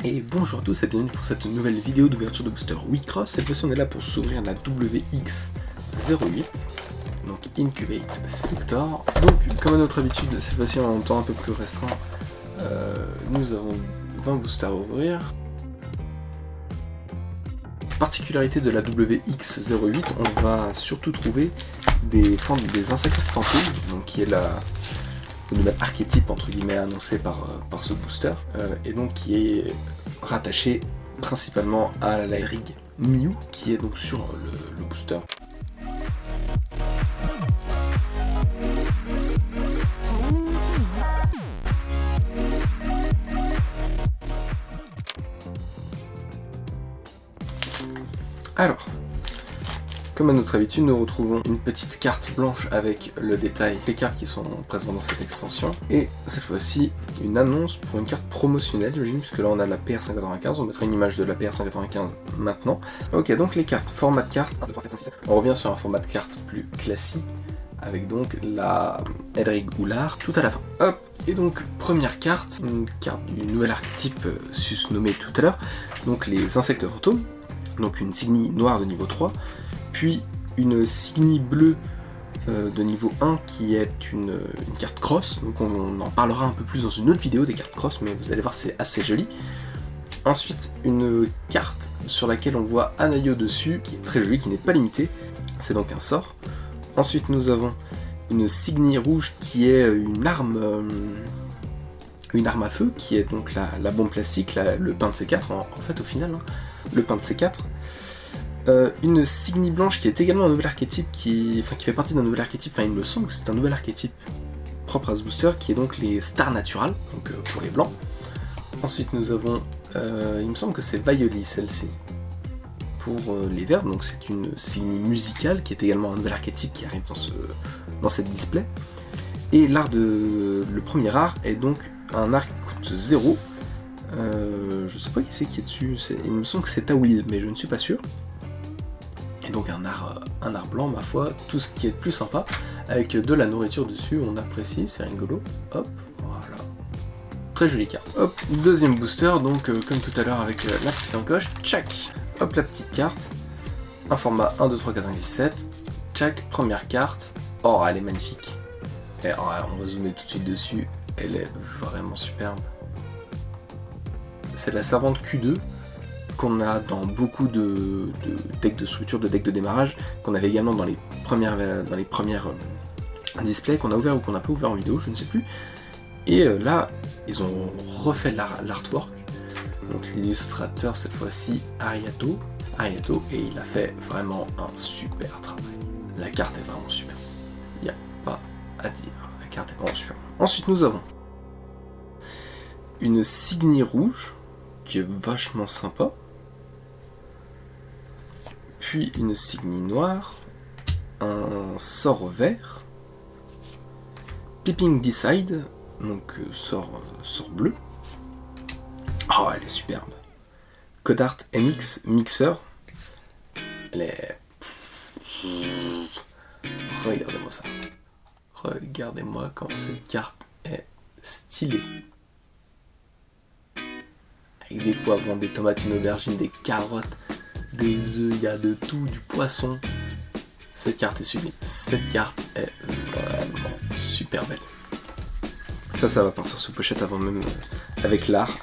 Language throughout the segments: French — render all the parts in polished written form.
Et bonjour à tous et bienvenue pour cette nouvelle vidéo d'ouverture de booster WeCross. Cette fois-ci on est là pour s'ouvrir la WX08, donc Incubate Selector. Donc comme à notre habitude, cette fois-ci en temps un peu plus restreint, nous avons 20 boosters à ouvrir. Particularité de la WX08, on va surtout trouver des insectes fantômes, donc qui est le nouvel archétype entre guillemets annoncé par ce booster, et donc qui est rattaché principalement à la rig Mew qui est donc sur le booster. Alors, comme à notre habitude, nous retrouvons une petite carte blanche avec le détail des cartes qui sont présentes dans cette extension. Et cette fois-ci, une annonce pour une carte promotionnelle, j'imagine, puisque là on a la PR195, on mettra une image de la PR195 maintenant. Ok, donc les cartes, format de carte, 1, 2, 3, 4, 5, 6, 7. On revient sur un format de carte plus classique, avec donc la Edrig Oulard tout à la fin. Hop, et donc première carte, une carte du nouvel archétype susnommé tout à l'heure, donc les insectes fantômes, donc une Signy noire de niveau 3, puis une Signy bleue de niveau 1 qui est une carte cross, donc on en parlera un peu plus dans une autre vidéo des cartes cross, mais vous allez voir c'est assez joli. Ensuite une carte sur laquelle on voit Anayo dessus, qui est très jolie, qui n'est pas limitée, c'est donc un sort. Ensuite nous avons une Signy rouge qui est une arme à feu, qui est donc la bombe plastique, le pain de C4 en fait au final, hein, le pain de C4. Une Signy blanche qui est également un nouvel archétype, qui fait partie d'un nouvel archétype, enfin il me semble que c'est un nouvel archétype propre à ce booster, qui est donc les Stars Naturales, donc pour les blancs. Ensuite nous avons, il me semble que c'est Violi celle-ci, pour les verts, donc c'est une Signy musicale, qui est également un nouvel archétype qui arrive dans cette display. Et le premier art est donc un art qui coûte 0, je sais pas qui c'est dessus, il me semble que c'est Tawil, mais je ne suis pas sûr. Et donc un art blanc, ma foi, tout ce qui est plus sympa, avec de la nourriture dessus, on apprécie, c'est rigolo. Hop, voilà. Très jolie carte. Hop, deuxième booster, donc comme tout à l'heure avec la petite encoche, tchac. Hop, la petite carte, un format 1, 2, 3, 4, 5, 6, 7, tchac, première carte. Oh, elle est magnifique. Et oh, on va zoomer tout de suite dessus, elle est vraiment superbe. C'est la servante Q2, qu'on a dans beaucoup de decks de structure, de decks de démarrage, qu'on avait également dans les premières displays qu'on a ouvert ou qu'on n'a pas ouvert en vidéo, je ne sais plus. Et là, ils ont refait l'artwork. Donc l'illustrateur cette fois-ci, Ariato, et il a fait vraiment un super travail. La carte est vraiment super. Il n'y a pas à dire, la carte est vraiment super. Ensuite nous avons une Signy rouge, qui est vachement sympa. Puis une Signy noire, un sort vert, Peeping Decide, donc sort bleu. Oh, elle est superbe. Codart MX Mixer, elle est... Regardez-moi ça. Regardez-moi comment cette carte est stylée. Avec des poivrons, des tomates, une aubergine, des carottes, des œufs, il y a de tout, du poisson. Cette carte est sublime. Cette carte est vraiment super belle. Ça va partir sous pochette avant même avec l'art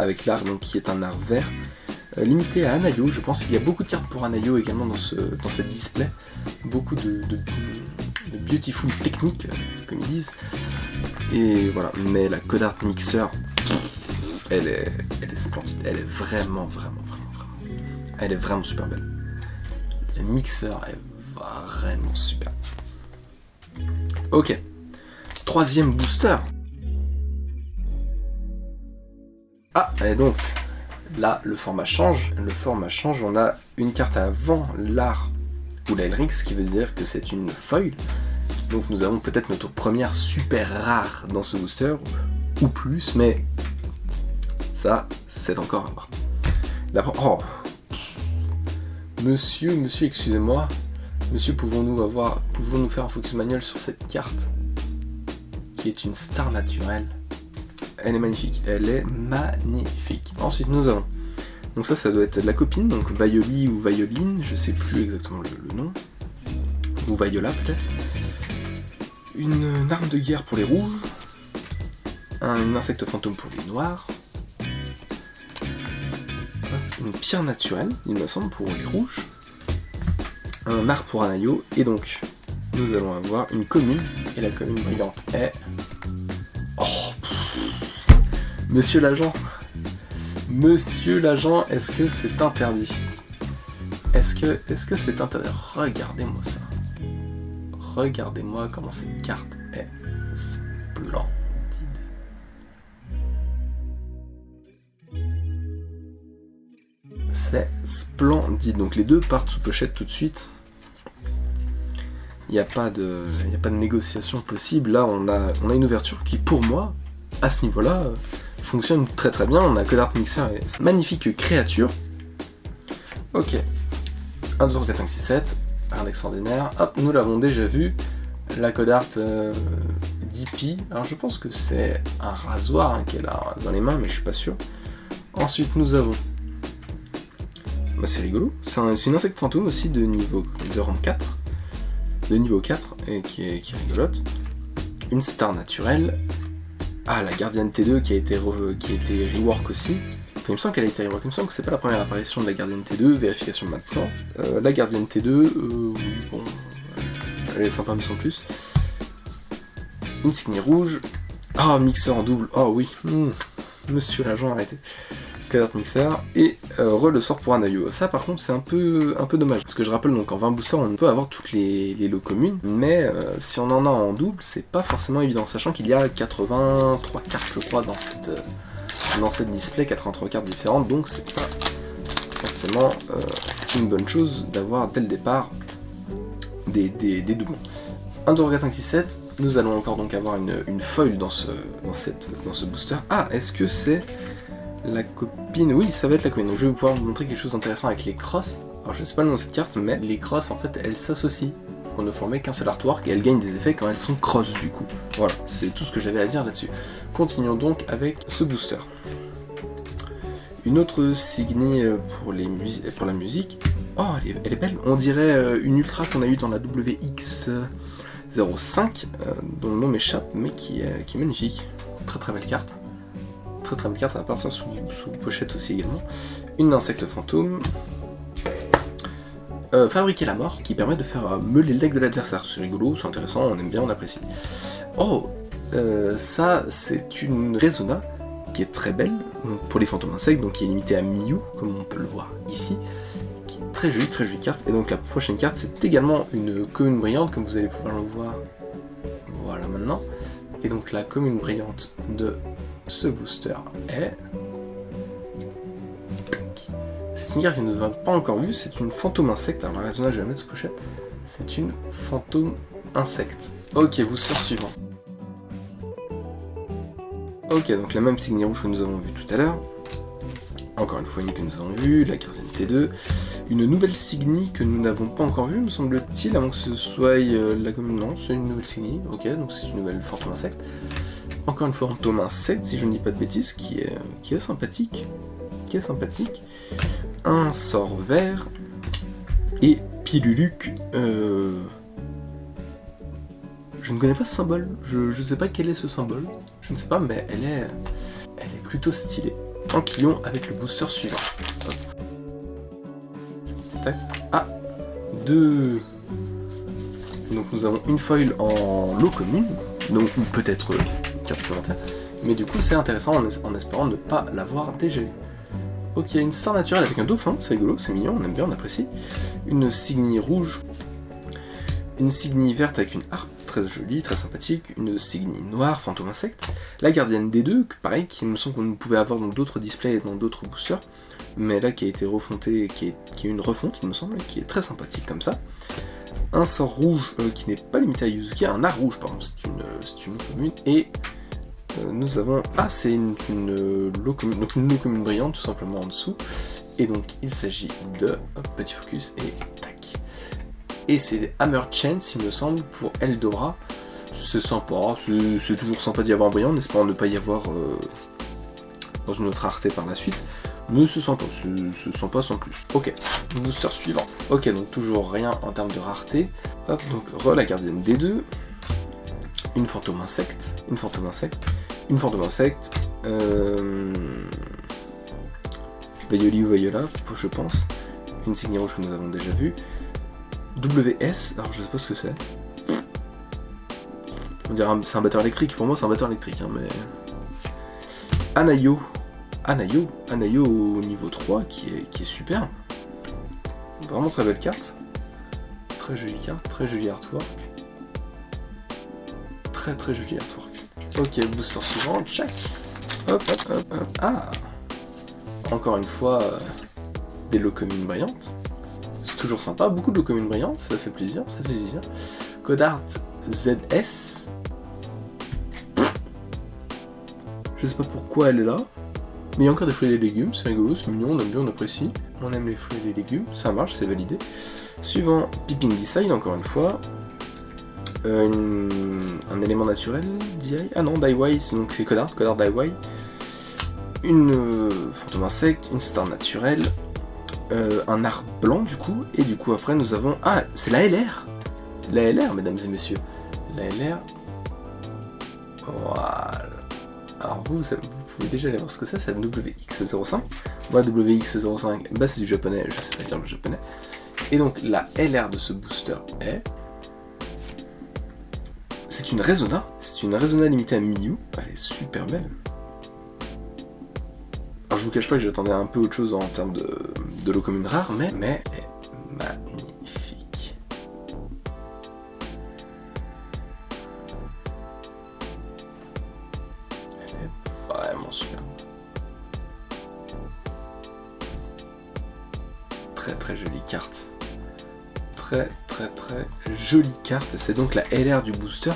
donc qui est un art vert. Limité à Anayo, je pense qu'il y a beaucoup de cartes pour Anayo également dans cette display. Beaucoup de beautiful techniques, comme ils disent. Et voilà, mais la Codart Mixer, elle est splendide, elle est vraiment. Elle est vraiment super belle. Le mixeur est vraiment super. Ok. Troisième booster. Ah, et donc, là, le format change. On a une carte avant l'art ou la Elrix, ce qui veut dire que c'est une foil. Donc nous avons peut-être notre première super rare dans ce booster, ou plus, mais ça, c'est encore à voir. D'abord, oh. Monsieur, excusez-moi. Monsieur, pouvons-nous faire un focus manuel sur cette carte qui est une star naturelle. Elle est magnifique, Ensuite, nous avons Donc ça doit être la copine, donc Violi ou Violine, je sais plus exactement le nom. Ou Viola peut-être. Une arme de guerre pour les rouges. Un insecte fantôme pour les noirs. Une pierre naturelle, il me semble, pour les rouges. Un art pour Anayo, et donc nous allons avoir une commune, et la commune brillante est... Oh, Monsieur l'agent, est-ce que c'est interdit? Est-ce que c'est interdit? Regardez-moi ça. Regardez-moi comment cette carte est splendide. C'est splendide. Donc les deux partent sous pochette tout de suite. Il n'y a pas de négociation possible. Là, on a une ouverture qui, pour moi, à ce niveau-là, fonctionne très très bien. On a Code Art Mixer et cette magnifique créature. Ok. 1, 2, 3, 4, 5, 6, 7. Rien d'extraordinaire. Hop, nous l'avons déjà vu. La Code Art d'Hippie. Alors je pense que c'est un rasoir hein, qu'elle a dans les mains, mais je suis pas sûr. Ensuite, nous avons... Bah, c'est rigolo. C'est une insecte fantôme aussi de rang 4. De niveau 4, et qui est rigolote. Une star naturelle. Ah, la gardienne T2 qui a été rework aussi. Enfin, il me semble qu'elle a été rework. Il me semble que c'est pas la première apparition de la gardienne T2. Vérification maintenant. La gardienne T2, oui, bon, elle est sympa mais sans plus. Une signe rouge. Ah, mixeur en double. Oh oui. Monsieur l'agent, arrêtez. Code Art Mixer, et le sort pour Anayo. Ça par contre c'est un peu dommage, parce que je rappelle donc en 20 boosters on peut avoir toutes les lots communes, mais si on en a en double c'est pas forcément évident, sachant qu'il y a 83 cartes je crois dans cette display, 83 cartes différentes, donc c'est pas forcément une bonne chose d'avoir dès le départ des doublons. 1, 2, 3, 4, 5, 6, 7, nous allons encore donc avoir une foil dans ce booster. Ah, est-ce que c'est la copine? Oui, ça va être la copine. Donc je vais pouvoir vous montrer quelque chose d'intéressant avec les crosses. Alors je sais pas le nom de cette carte, mais les crosses en fait elles s'associent pour ne former qu'un seul artwork et elles gagnent des effets quand elles sont cross du coup. Voilà, c'est tout ce que j'avais à dire là-dessus. Continuons donc avec ce booster. Une autre Signy pour la musique. Oh, elle est belle. On dirait une ultra qu'on a eue dans la WX05, dont le nom m'échappe, mais qui est magnifique. Très très belle carte. Très belle carte, ça va partir sous pochette aussi également. Une insecte fantôme. Fabriquer la mort, qui permet de faire meuler le deck de l'adversaire. C'est rigolo, c'est intéressant, on aime bien, on apprécie. Oh, ça c'est une Resona qui est très belle, donc, pour les fantômes insectes, donc qui est limitée à Miyu, comme on peut le voir ici. Qui est très jolie carte. Et donc la prochaine carte c'est également une commune brillante, comme vous allez pouvoir le voir. Voilà maintenant. Et donc la commune brillante de ce booster est... C'est une carte que nous n'avons pas encore vue, c'est une fantôme insecte. Alors la Resona je vais la mettre sous pochette. C'est une fantôme insecte. Ok, booster suivant. Ok, donc la même Signy rouge que nous avons vue tout à l'heure. Encore une fois une que nous avons vue, la gardienne T2. Une nouvelle Signy que nous n'avons pas encore vue, me semble-t-il, avant que ce soit la commune. Non, c'est une nouvelle Signy, ok, donc c'est une nouvelle fantôme insecte. Encore une fois fantôme insecte, si je ne dis pas de bêtises, qui est sympathique. Un sort vert. Et Piluluc. Je ne connais pas ce symbole, je ne sais pas quel est ce symbole. Je ne sais pas, mais elle est plutôt stylée. Enquillon avec le booster suivant. Hop. Tac. Ah, deux. Donc nous avons une foil en lot commune, donc ou peut-être carte supplémentaire, mais du coup c'est intéressant en espérant ne pas l'avoir déjà eu. Ok, une star naturelle avec un dauphin, c'est rigolo, c'est mignon, on aime bien, on apprécie. Une Signy rouge, une Signy verte avec une harpe, très jolie, très sympathique, une Signy noire, fantôme insecte, la gardienne D2, pareil, qui me semble qu'on pouvait avoir dans d'autres displays et dans d'autres boosters, mais là qui a été refontée, qui est une refonte il me semble, qui est très sympathique comme ça. Un sort rouge qui n'est pas limité à Yuzuki, un art rouge pardon, c'est une commune, et nous avons... Ah, c'est une lot commune, donc une lot commune brillante tout simplement en dessous, et donc il s'agit de... Hop, petit focus, et tac. Et c'est Hammer Chance, il me semble, pour Eldora. C'est sympa, c'est toujours sympa d'y avoir un brillant, en espérant ne pas y avoir dans une autre rareté par la suite. Mais c'est sympa, c'est sympa sans plus. Ok, booster suivant. Ok, donc toujours rien en termes de rareté. Hop, donc la gardienne D2. Une fantôme insecte, une fantôme insecte, une fantôme insecte. Vaioli ou Vaiola, je pense. Une Signy rouge que nous avons déjà vue. WS, alors je sais pas ce que c'est. On dirait c'est un batteur électrique, pour moi c'est un batteur électrique, hein, mais... Anayo au niveau 3 qui est super. Vraiment très belle carte. Très jolie carte, très joli artwork. Très joli artwork. Ok, booster suivant, check. Hop. Ah, encore une fois, des lots communes brillantes. C'est toujours sympa, beaucoup de lots communes brillantes, ça fait plaisir, Codart ZS. Je sais pas pourquoi elle est là, mais il y a encore des fruits et des légumes, c'est rigolo, c'est mignon, on aime bien, on apprécie. On aime les fruits et les légumes, ça marche, c'est validé. Suivant, Peeping Decide, encore une fois. Un élément naturel, DI. Ah non, Daiwai, donc c'est Codart Daiwai. Une fantôme insecte, une star naturelle, un art blanc du coup, et du coup après nous avons... Ah, c'est la LR. La LR, mesdames et messieurs. La LR. Voilà. Alors vous pouvez déjà aller voir ce que c'est la WX05. Moi, WX05, bah c'est du japonais, je sais pas dire le japonais. Et donc la LR de ce booster est... C'est une Resona limitée à Miyu, elle est super belle. Alors je vous cache pas que j'attendais un peu autre chose en termes de lot commune rare, mais elle est magnifique. Elle est vraiment superbe. Très jolie carte. Très jolie carte, et c'est donc la LR du booster.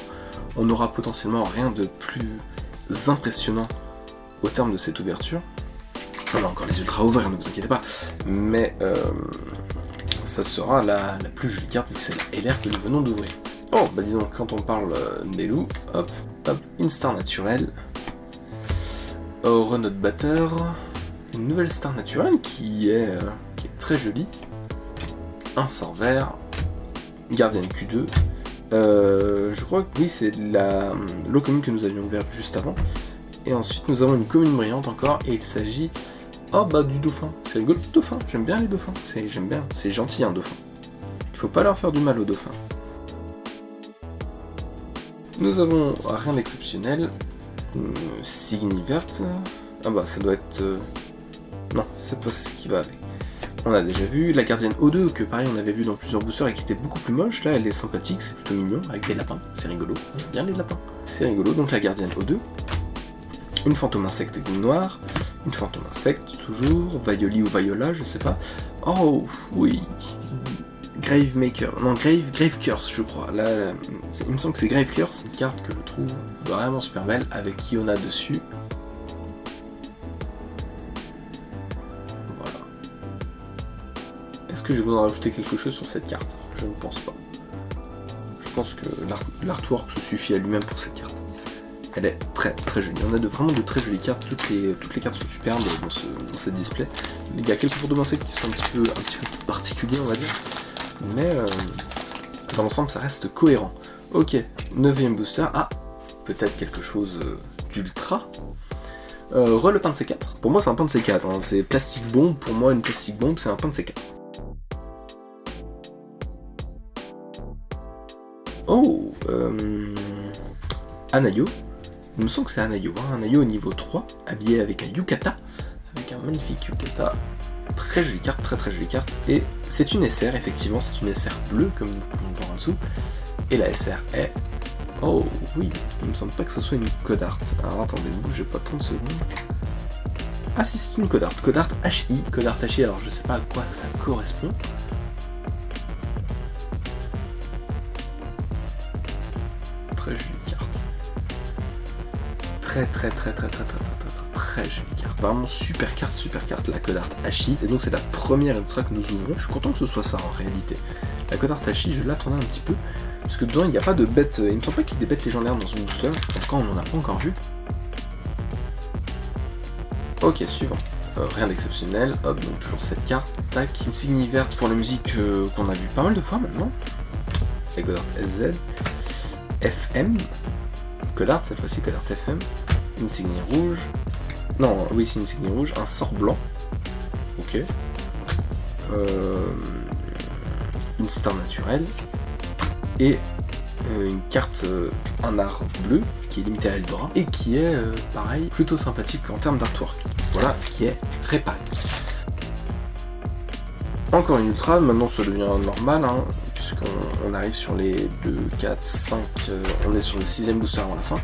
On n'aura potentiellement rien de plus impressionnant au terme de cette ouverture. On a encore les ultras ouverts, ne vous inquiétez pas, mais ça sera la plus jolie carte vu que c'est la LR que nous venons d'ouvrir. Oh, bah disons, quand on parle des loups, hop, une star naturelle, Renot Batter, une nouvelle star naturelle qui est très jolie, un sort vert, gardienne Q2, je crois que oui, c'est l'eau commune que nous avions ouverte juste avant. Et ensuite nous avons une commune brillante encore, et il s'agit du dauphin. C'est rigolo le dauphin, j'aime bien les dauphins, c'est gentil un dauphin. Il faut pas leur faire du mal aux dauphins. Nous avons rien d'exceptionnel, Signy verte, ça doit être... Non, c'est pas ce qui va avec. On a déjà vu la gardienne O2, que pareil on avait vu dans plusieurs boosters et qui était beaucoup plus moche. Là elle est sympathique, c'est plutôt mignon, avec des lapins, c'est rigolo, j'aime bien les lapins. C'est rigolo, donc la gardienne O2. Une fantôme insecte aiguille noire, une fantôme insecte toujours, Vaioli ou Vaiola, je sais pas. Oh oui, Gravemaker, non Grave Curse je crois. Là, il me semble que c'est Grave Curse, une carte que je trouve vraiment super belle avec Iona dessus. Est-ce que j'ai besoin de rajouter quelque chose sur cette carte? Je ne pense pas. Je pense que l'artwork se suffit à lui-même pour cette carte. Elle est très jolie. On a vraiment de très jolies cartes. Toutes les cartes sont superbes dans cette display. Il y a quelques fantômes insectes qui sont un petit peu particuliers, on va dire. Mais dans l'ensemble, ça reste cohérent. Ok, 9ème booster. Ah, peut-être quelque chose d'ultra. Le pain de C4. Pour moi, c'est un pain de C4. Hein. C'est plastique bombe. Pour moi, une plastique bombe, c'est un pain de C4. Oh, Anayo. Il me semble que c'est Anayo, hein. Anayo au niveau 3, habillé avec un yukata, avec un magnifique yukata. Très jolie carte, très jolie carte. Et c'est une SR, effectivement, c'est une SR bleue, comme nous pouvons le voir en dessous. Et la SR est... Oh oui, il me semble pas que ce soit une Codart. Alors attendez, bougez pas 30 secondes. Ah si, c'est une Codart. Codart HI. Codart HI, alors je sais pas à quoi ça correspond. Très jolie carte. Très jolie carte. Vraiment super carte, la Codart HI. Et donc c'est la première ultra que nous ouvrons. Je suis content que ce soit ça en réalité. La Codart HI, je l'attendais un petit peu. Parce que dedans il n'y a pas de bêtes. Il me semble pas qu'il y ait des bêtes légendaires dans ce booster. Encore on n'en a pas encore vu. Ok, suivant. rien d'exceptionnel. Hop, donc toujours cette carte. Tac. Une insignie verte pour la musique qu'on a vu pas mal de fois maintenant. Et Godard SZ. FM. Godard, cette fois-ci Godard FM. Une insignie rouge. Non, oui, c'est une insignie rouge. Un sort blanc. Ok. Une star naturelle. Et une carte, un art bleu qui est limité à Eldora et qui est pareil plutôt sympathique en termes d'artwork. Voilà, qui est réparé. Encore une ultra, maintenant ça devient normal hein, puisqu'on arrive sur les 2, 4, 5, on est sur le 6ème booster avant la fin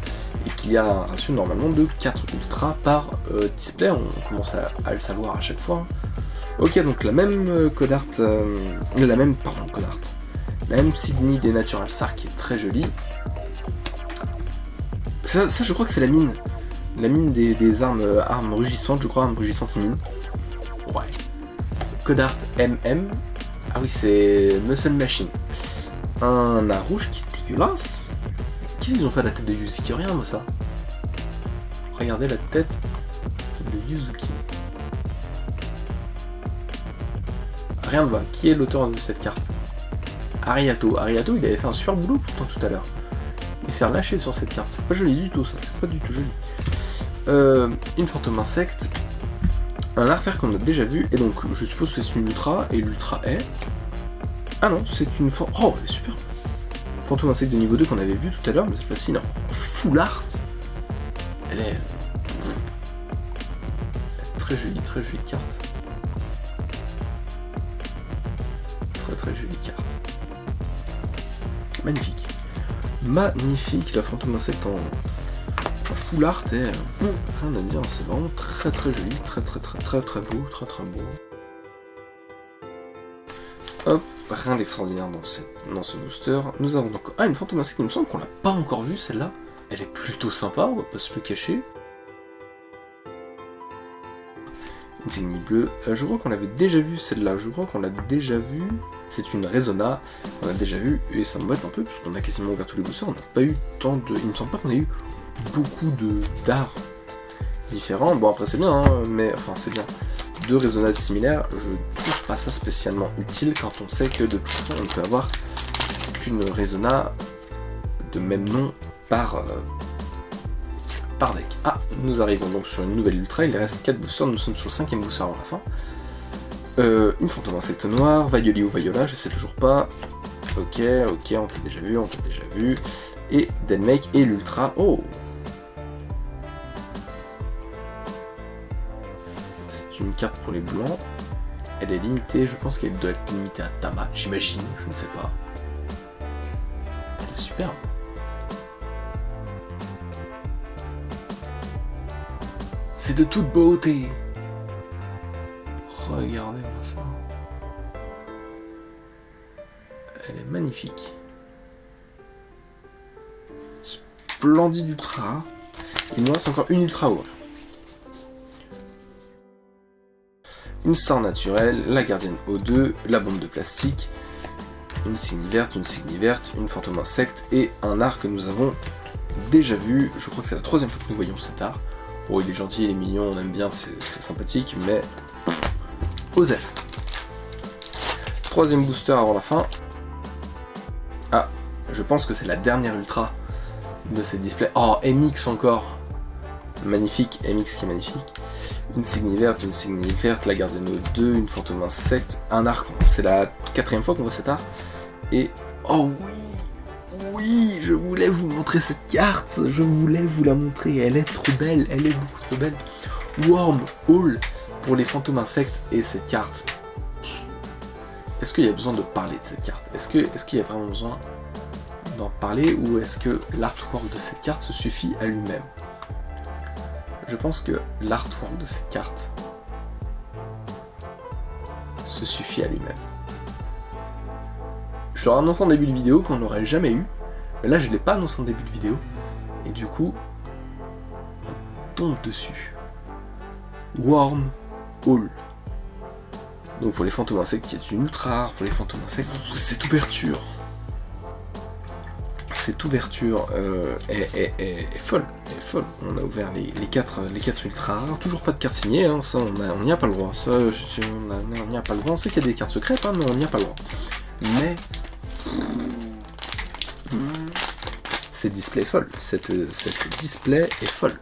et qu'il y a un ratio normalement de 4 ultras par display, on commence à le savoir à chaque fois. Ok, donc la même Codart, la même Signy des Natural Star qui est très jolie. Ça je crois que c'est la mine des armes rugissantes, je crois, armes rugissantes mine. Ouais. Codart MM. Ah oui, c'est Muscle Machine. Un art rouge qui est dégueulasse. Qu'est-ce qu'ils ont fait à la tête de Yuzuki? Rien, moi ça. Regardez la tête de Yuzuki. Rien ne va. Qui est l'auteur de cette carte? Ariato. Ariato, il avait fait un super boulot pourtant tout à l'heure. Il s'est relâché sur cette carte. C'est pas joli du tout ça. C'est pas du tout joli. Une fantôme insecte. Un artère qu'on a déjà vu. Et donc, je suppose que c'est une ultra. Et l'ultra est. Ah non, c'est une oh, elle est super. Fantôme insecte de niveau 2 qu'on avait vu tout à l'heure. Mais cette fois-ci, non. Full art. Elle est très jolie carte. Très jolie carte. Magnifique. Magnifique, la fantôme insecte en full art et rien à dire, c'est vraiment très joli, très beau, très beau. Hop, rien d'extraordinaire dans ce booster. Nous avons donc une fantôme insecte, il me semble qu'on l'a pas encore vue celle-là. Elle est plutôt sympa, on va pas se le cacher. Une insignie bleue. Je crois qu'on l'avait déjà vu celle-là, c'est une Resona, on a déjà vu, et ça m'embête un peu, parce qu'on a quasiment ouvert tous les boosters, on n'a pas eu tant de... Il me semble pas qu'on ait eu beaucoup d'arts différents, bon après c'est bien, hein, mais... Enfin c'est bien. Deux Resona similaires, je trouve pas ça spécialement utile quand on sait que de toute façon on ne peut avoir qu'une Resona de même nom par deck. Ah, nous arrivons donc sur une nouvelle ultra, il reste 4 boosters, nous sommes sur le 5ème booster avant la fin. Une fantôme insecte noire, Vaioli ou Viola, je sais toujours pas. Ok, on t'a déjà vu. Et Denmake et l'ultra. Oh! C'est une carte pour les blancs. Elle est limitée, je pense qu'elle doit être limitée à Tama, j'imagine, je ne sais pas. Elle est superbe. C'est de toute beauté. Regardez-moi ça. Elle est magnifique. Splendide ultra. Il nous reste encore une ultra ouverte. Une star naturelle, la gardienne O2, la bombe de plastique, une insignie verte, une fantôme insecte et un art que nous avons déjà vu. Je crois que c'est la 3ème fois que nous voyons cet art. Oh, il est gentil, il est mignon, on aime bien, c'est sympathique, mais... Osef. 3ème booster avant la fin. Ah, je pense que c'est la dernière ultra de ces displays. Oh, MX encore. Magnifique, MX qui est magnifique. Une insignie verte, la gardienne O2, une fantôme insecte, un arc. C'est la 4ème fois qu'on voit cet art. Et... Oh oui, je voulais vous montrer cette carte, je voulais vous la montrer, elle est trop belle, elle est beaucoup trop belle. Wormhole pour les fantômes insectes et cette carte. Est-ce qu'il y a besoin de parler de cette carte? Est-ce qu'il y a vraiment besoin d'en parler ou est-ce que l'artwork de cette carte se suffit à lui-même? Je pense que l'artwork de cette carte se suffit à lui-même. Je leur ai annoncé en début de vidéo qu'on n'aurait jamais eu. Mais là, je ne l'ai pas annoncé en début de vidéo. Et du coup, on tombe dessus. Wormhole. Donc pour les fantômes insectes, qui est une ultra rare pour les fantômes insectes, cette ouverture cette ouverture est folle, On a ouvert les 4 ultra rares, toujours pas de cartes signées, hein, ça on n'y a pas le droit, ça on n'y a pas le droit, on sait qu'il y a des cartes secrètes, hein, mais on n'y a pas le droit. Mais cette display est folle, cette display est folle.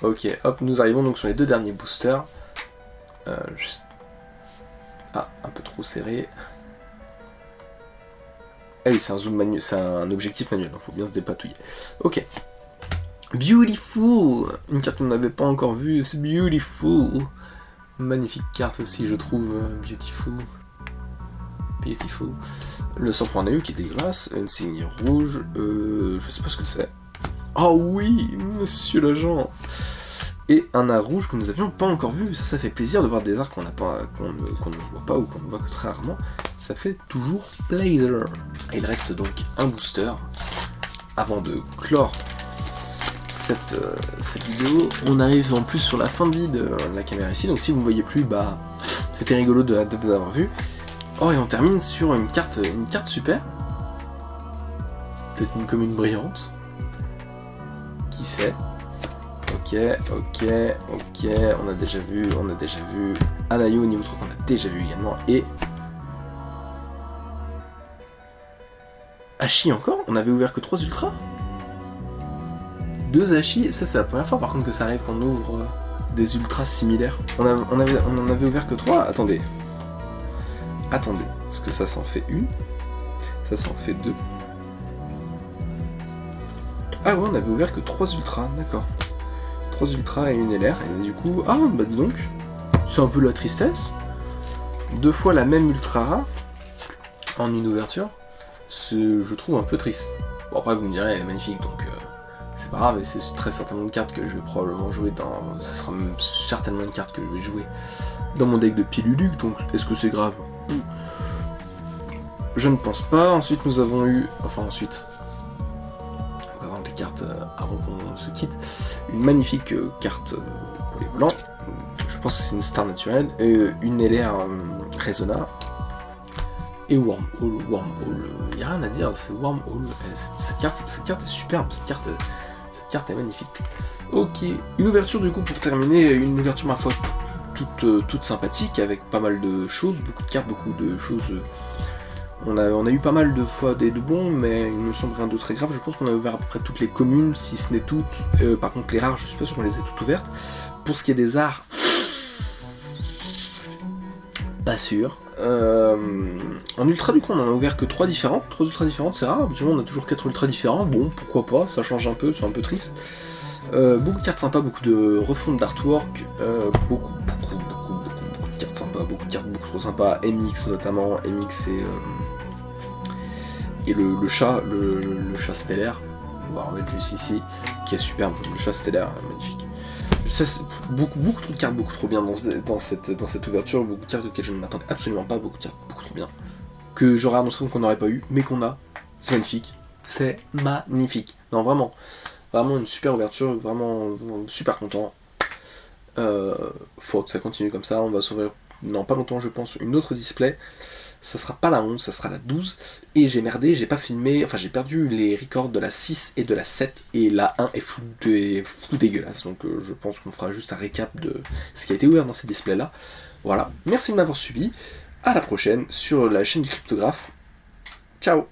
Ok, hop, nous arrivons donc sur les 2 derniers boosters. Ah, un peu trop serré. Ah oui, c'est un zoom manuel, c'est un objectif manuel, donc faut bien se dépatouiller. Ok. Beautiful, une carte qu'on n'avait pas encore vue, c'est Beautiful. Magnifique carte aussi, je trouve. Beautiful. Le 100.eu qui est dégueulasse, une signe rouge, je sais pas ce que c'est. Oh oui, monsieur l'agent. Et un art rouge que nous avions pas encore vu, ça fait plaisir de voir des arts qu'on ne voit pas ou qu'on ne voit que très rarement, ça fait toujours plaisir. Et il reste donc un booster, avant de clore cette vidéo, on arrive en plus sur la fin de vie de la caméra ici, donc si vous ne voyez plus, bah c'était rigolo de vous avoir vu. Oh, et on termine sur une carte super, peut-être une commune brillante, qui sait. Ok, on a déjà vu Anayo au niveau 3 qu'on a déjà vu également, et Hachi encore. On avait ouvert que 3 ultras, 2 Hachi, ça c'est la première fois par contre que ça arrive qu'on ouvre des ultras similaires. On en avait ouvert que 3, attendez, parce que ça s'en fait une, ça s'en fait 2. Ah ouais, on avait ouvert que 3 ultras, d'accord. 3 ultras et une LR, et du coup, ah bah dis donc, c'est un peu la tristesse. 2 fois la même ultra rare en une ouverture, je trouve un peu triste. Bon après vous me direz, elle est magnifique, donc c'est pas grave, et c'est très certainement une carte que je vais probablement jouer dans... Ce sera même certainement une carte que je vais jouer dans mon deck de Piluluc, donc est-ce que c'est grave? Je ne pense pas. Ensuite nous avons eu... Enfin ensuite... des cartes avant qu'on se quitte, une magnifique carte pour les blancs, je pense que c'est une star naturelle, une LR Resona, et Wormhole, il n'y a rien à dire, c'est Wormhole, cette carte est superbe, cette carte est magnifique. Ok, une ouverture du coup pour terminer, une ouverture ma foi toute sympathique, avec pas mal de choses, beaucoup de cartes, beaucoup de choses. On a eu pas mal de fois des doublons, mais il me semble rien de très grave. Je pense qu'on a ouvert à peu près toutes les communes, si ce n'est toutes. Par contre, les rares, je suis pas sûr qu'on les ait toutes ouvertes. Pour ce qui est des arts, pas sûr. En ultra, du coup, on en a ouvert que 3 différentes. 3 ultras différentes, c'est rare. Habituellement, on a toujours 4 ultras différents. Bon, pourquoi pas, ça change un peu, c'est un peu triste. Beaucoup de cartes sympas, beaucoup de refontes d'artwork, beaucoup de cartes sympas, beaucoup de cartes beaucoup trop sympas. MX notamment, MX et le chat stellaire, on va remettre juste ici, qui est superbe, le chat stellaire, magnifique. Ça, c'est beaucoup trop de cartes, beaucoup trop bien dans cette ouverture, beaucoup de cartes auxquelles je ne m'attendais absolument pas, beaucoup de cartes beaucoup trop bien, que j'aurais annoncé qu'on n'aurait pas eu, mais qu'on a, c'est magnifique. C'est magnifique. Non, vraiment une super ouverture, vraiment super content. Faut que ça continue comme ça, on va s'ouvrir dans pas longtemps je pense une autre display. Ça sera pas la 11, ça sera la 12. Et j'ai merdé, j'ai pas filmé, enfin j'ai perdu les records de la 6 et de la 7. Et la 1 est fou dégueulasse. Donc je pense qu'on fera juste un récap de ce qui a été ouvert dans ces displays là. Voilà, merci de m'avoir suivi. À la prochaine sur la chaîne du Cryptographe. Ciao.